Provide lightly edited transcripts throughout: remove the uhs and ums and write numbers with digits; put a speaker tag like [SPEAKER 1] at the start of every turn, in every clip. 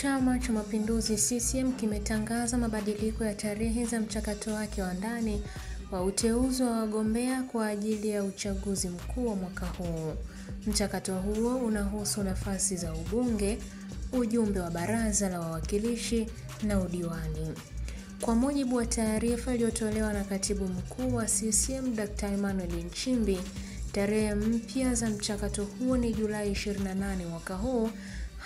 [SPEAKER 1] Chama cha Mapinduzi CCM kimetangaza mabadiliko ya tarehe za mchakato wake wa ndani wa uteuzi wa wagombea kwa ajili ya uchaguzi mkuu wa mwaka huu. Mchakato huo unahusu nafasi za ubunge, ujumbe wa baraza la wawakilishi na udiwani. Kwa mujibu wa taarifa iliyotolewa na Katibu Mkuu wa CCM Dr. Emmanuel Nchimbi, tarehe mpya za mchakato huo ni Julai 28 mwaka huu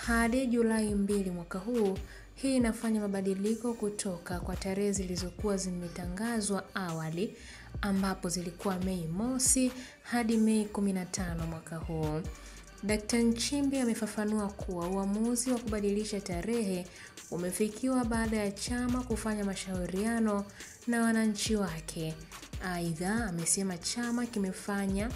[SPEAKER 1] hadi Julai 2 mwaka huu. Hii inafanya mabadiliko kutoka kwa tarehe zilizokuwa zimetangazwa awali ambapo zilikuwa Mei mosi hadi Mei 15 mwaka huu. Dr. Nchimbi amefafanua kuwa uamuzi wa kubadilisha tarehe umefikiwa baada ya chama kufanya mashauriano na wananchi wake. Aidha, amesema chama kimefanya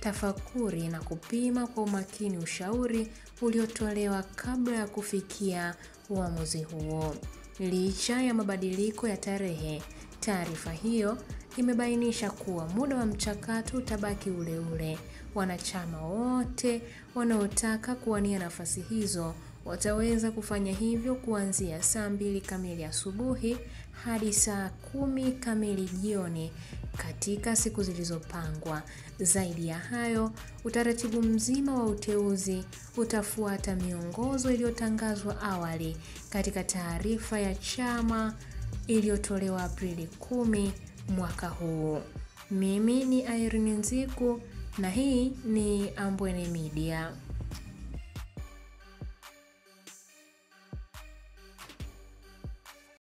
[SPEAKER 1] tafakuri na kupima kwa umakini ushauri uliotolewa kabla ya kufikia uamuzi huo. Licha ya mabadiliko ya tarehe, taarifa hiyo imebainisha kuwa muda wa mchakato utabaki ule ule. Wanachama wote wanaotaka kuwania nafasi hizo wataweza kufanya hivyo kuanzia saa 2 kamili asubuhi hadi saa 10 kamili jioni katika siku zilizopangwa. Zaidi ya hayo, utaratibu mzima wa uteuzi utafuata miongozo iliyotangazwa awali katika taarifa ya chama iliyotolewa Aprili 10 mwaka huu. Mimi ni Irene Nziku na hii ni Ambwene Media.